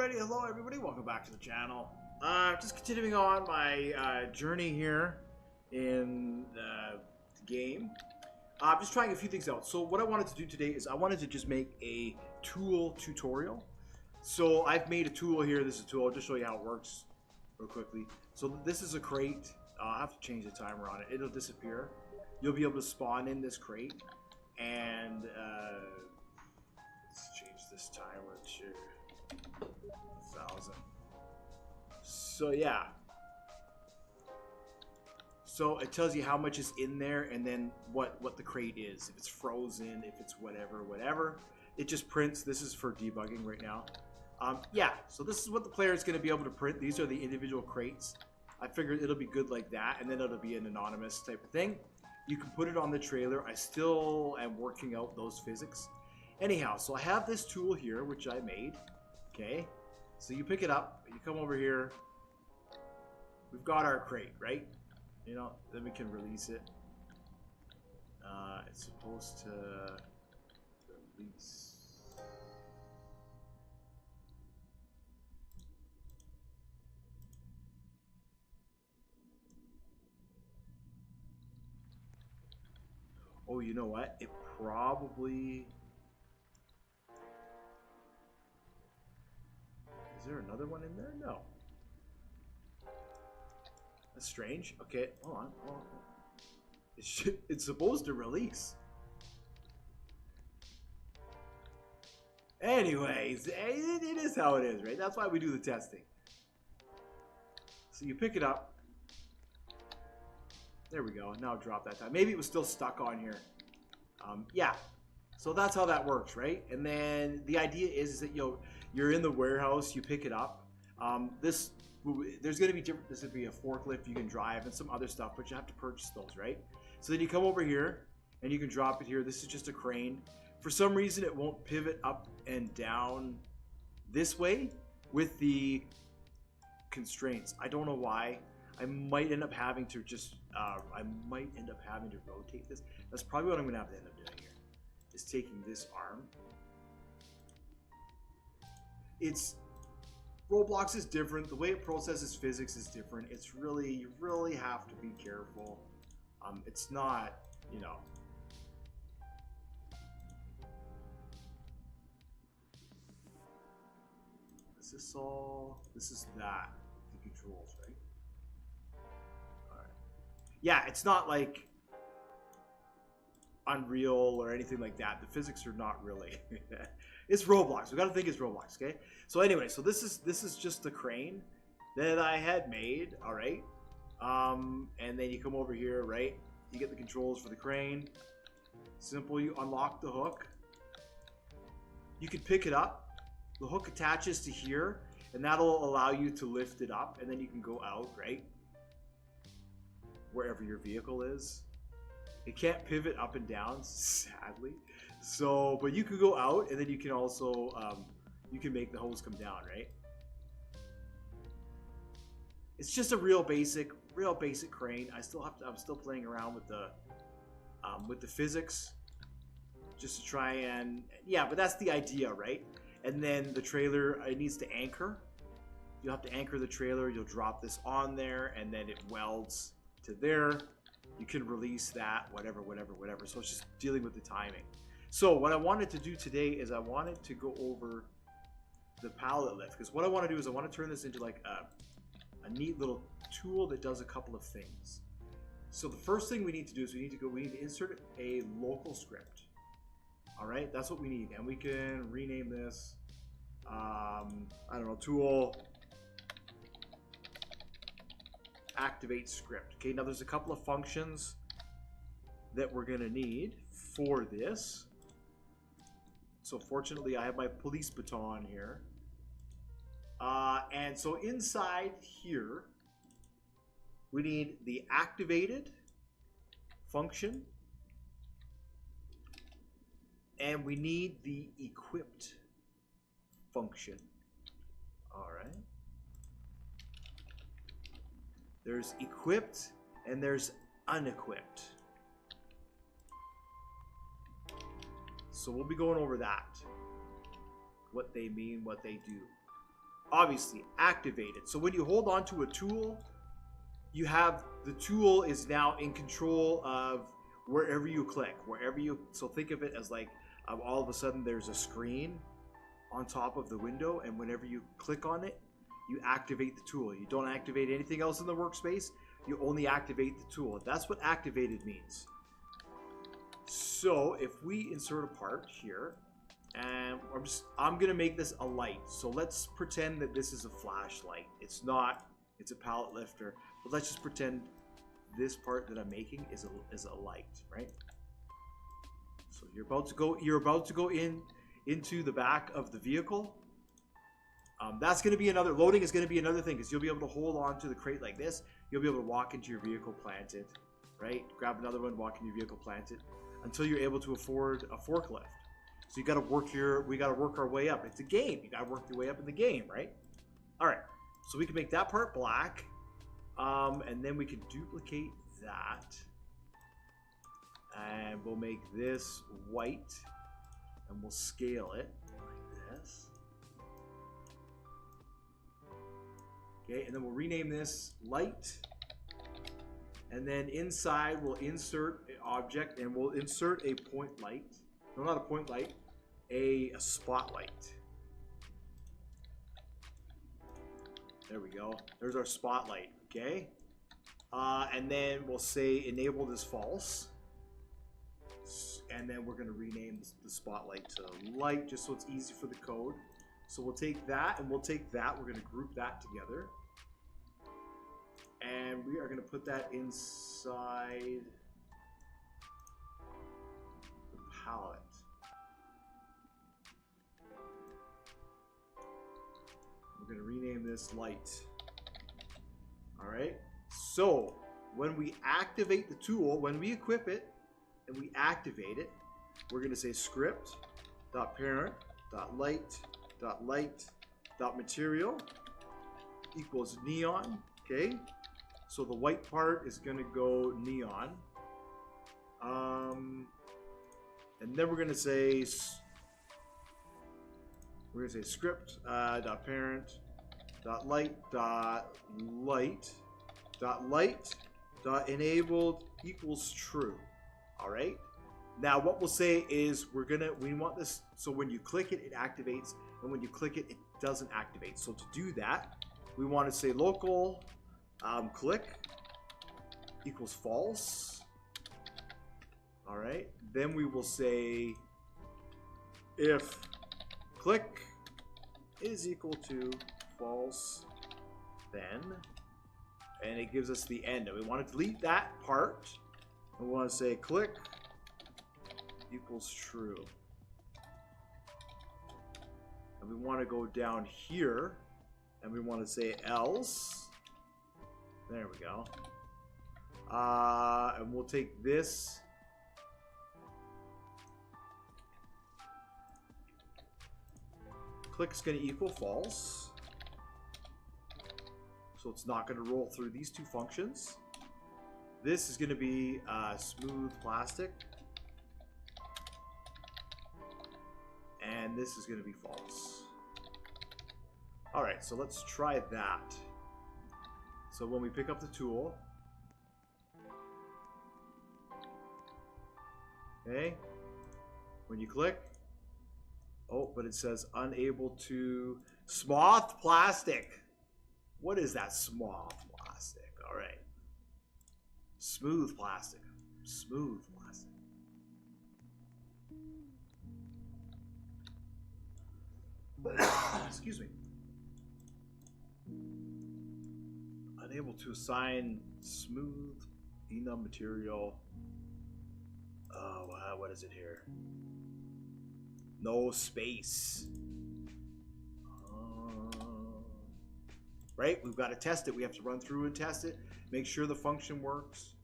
Alrighty, hello everybody, welcome back to the channel. Just continuing on my journey here in the game. I'm just trying a few things out. So what I wanted to do today is I wanted to just make a tool tutorial. So I've made a tool here. This is a tool. I'll just show you how it works real quickly. So this is a crate. I have to change the timer on it. It'll disappear. You'll be able to spawn in this crate. And let's change this timer to 1,000. So yeah. So it tells you how much is in there and then what the crate is. If it's frozen, if it's whatever. It just prints. This is for debugging right now. Yeah, so this is what the player is going to be able to print. These are the individual crates. I figured it'll be good like that, and then it'll be an anonymous type of thing. You can put it on the trailer. I still am working out those physics. Anyhow, so I have this tool here, which I made. Okay, so you pick it up, you come over here. We've got our crate, right? You know, then we can release it. It's supposed to release. Oh, you know what? It probably... Is there another one in there? No. That's strange. Okay, hold on. It's supposed to release. Anyways, it is how it is, right? That's why we do the testing. So you pick it up. There we go. Now drop that time. Maybe it was still stuck on here. Yeah. So that's how that works, right? And then the idea is that you're in the warehouse. You pick it up. There's going to be different. This would be a forklift you can drive and some other stuff, but you have to purchase those, right? So then you come over here and you can drop it here. This is just a crane. For some reason, it won't pivot up and down this way with the constraints. I don't know why. I might end up having to rotate this. That's probably what I'm going to have to end up doing here. Is taking this arm. Roblox is different. The way it processes physics is different. It's really, you really have to be careful. It's not, you know. Is this all? This is that. The controls, right? Yeah, it's not like Unreal or anything like that. The physics are not really. It's Roblox. We got to think it's Roblox, okay? So anyway, so this is just the crane that I had made. All right, and then you come over here, right? You get the controls for the crane. Simple. You unlock the hook. You can pick it up. The hook attaches to here, and that'll allow you to lift it up, and then you can go out, right? Wherever your vehicle is. It can't pivot up and down, sadly. So, but you could go out, and then you can also you can make the hose come down, right? It's just a real basic crane. I'm still playing around with the physics, just to try and but that's the idea, right? And then the trailer, it needs to anchor. You'll have to anchor the trailer. You'll drop this on there, and then it welds to there. You can release that, whatever. So it's just dealing with the timing. So what I wanted to do today is I wanted to go over the pallet lift, because what I want to do is I want to turn this into like a neat little tool that does a couple of things. So the first thing we need to do is we need to insert a local script. All right, that's what we need, and we can rename this. I don't know, tool. Activate script. Okay, now there's a couple of functions that we're going to need for this. So fortunately, I have my police baton here. And so inside here, we need the activated function. And we need the equipped function. All right. There's equipped and there's unequipped. So we'll be going over that. What they mean, what they do. obviously activate it. So when you hold on to a tool, you have the tool is now in control of wherever you click, so think of it as like all of a sudden there's a screen on top of the window, and whenever you click on it, you activate the tool. You don't activate anything else in the workspace, you only activate the tool. That's what activated means. So if we insert a part here, and I'm gonna make this a light. So let's pretend that this is a flashlight. It's not, it's a pallet lifter, but let's just pretend this part that I'm making is a light, right? So you're about to go into the back of the vehicle. That's going to be another, loading is going to be another thing, because you'll be able to hold on to the crate like this. You'll be able to walk into your vehicle, plant it, right? Grab another one, walk in your vehicle, plant it, until you're able to afford a forklift. So we got to work our way up. It's a game. You got to work your way up in the game, right? All right. So we can make that part black, and then we can duplicate that, and we'll make this white, and we'll scale it like this. Okay, and then we'll rename this light, and then inside we'll insert an object, and we'll insert a point light. No, not a point light, a spotlight. There we go. There's our spotlight. Okay, and then we'll say enabled is false, and then we're going to rename the spotlight to light, just so it's easy for the code. So we'll take that, and we'll take that. We're going to group that together, and we are going to put that inside the palette. We're going to rename this light. All right. So when we activate the tool, when we equip it and we activate it, we're going to say script.parent.light.material equals neon. Okay. So the white part is going to go neon. And then we're going to say script.parent.light.enabled equals true. All right. Now what we'll say is we want this, so when you click it, it activates, and when you click it, it doesn't activate. So to do that, we want to say local click equals false. All right. Then we will say if click is equal to false, then, and it gives us the end. And we want to delete that part. We want to say click equals true. And we want to go down here, and we want to say else. There we go. And we'll take this. Click is going to equal false. So it's not going to roll through these two functions. This is going to be smooth plastic. And this is going to be false. All right, so let's try that. So when we pick up the tool, okay, when you click, oh, but it says unable to smooth plastic. What is that smooth plastic? All right. Smooth plastic. Smooth plastic. Excuse me. Unable to assign smooth enum material. Oh, wow, what is it here? No space. Right? We've got to test it. We have to run through and test it. Make sure the function works.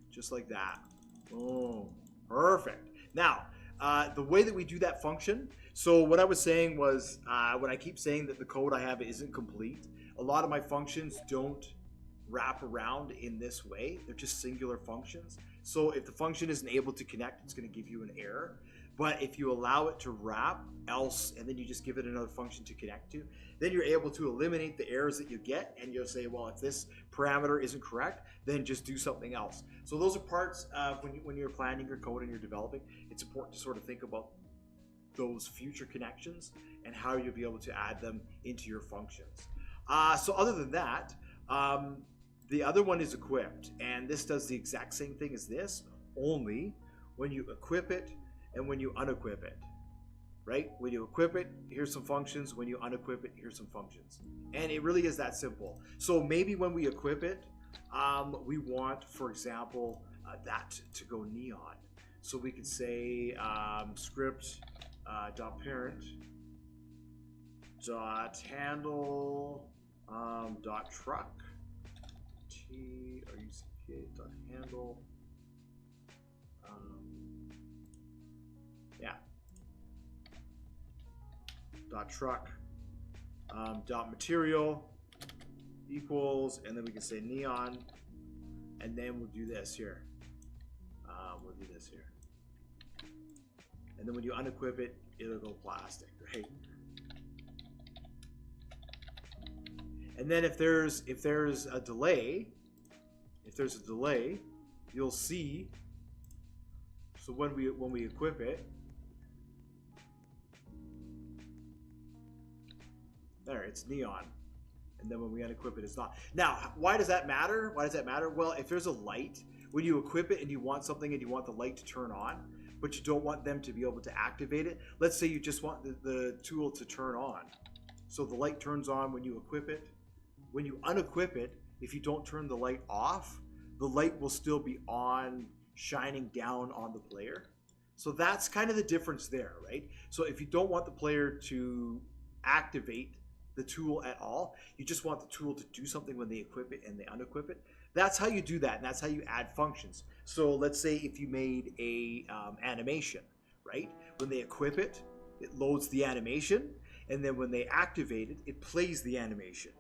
Just like that. Oh, perfect. Now, the way that we do that function, so what I was saying was, when I keep saying that the code I have isn't complete, a lot of my functions don't wrap around in this way. They're just singular functions. So if the function isn't able to connect, it's going to give you an error. But if you allow it to wrap else, and then you just give it another function to connect to, then you're able to eliminate the errors that you get, and you'll say, well, if this parameter isn't correct, then just do something else. So those are parts of when you're planning your code and you're developing, it's important to sort of think about those future connections and how you'll be able to add them into your functions. So other than that, the other one is equipped, and this does the exact same thing as this, only when you equip it and when you unequip it, right? When you equip it, here's some functions. When you unequip it, here's some functions. And it really is that simple. So maybe when we equip it, we want, for example, that to go neon. So we could say script dot parent dot handle dot truck dot handle dot truck dot material equals, and then we can say neon, and then we'll do this here. We'll do this here, and then when you unequip it, it'll go plastic, right? And then if there's a delay, you'll see. So when we equip it, there, it's neon. And then when we unequip it, it's not. Now, why does that matter? Why does that matter? Well, if there's a light, when you equip it and you want something and you want the light to turn on, but you don't want them to be able to activate it, let's say you just want the tool to turn on. So the light turns on when you equip it. When you unequip it, if you don't turn the light off, the light will still be on, shining down on the player. So that's kind of the difference there, right? So if you don't want the player to activate the tool at all, you just want the tool to do something when they equip it and they unequip it. That's how you do that, and that's how you add functions. So let's say if you made a animation, right? When they equip it, it loads the animation, and then when they activate it, it plays the animation.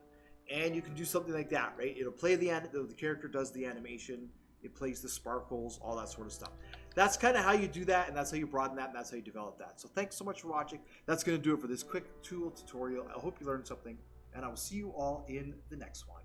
And you can do something like that, right? It'll play the character does the animation, it plays the sparkles, all that sort of stuff. That's kind of how you do that, and that's how you broaden that, and that's how you develop that. So thanks so much for watching. That's going to do it for this quick tool tutorial. I hope you learned something, and I will see you all in the next one.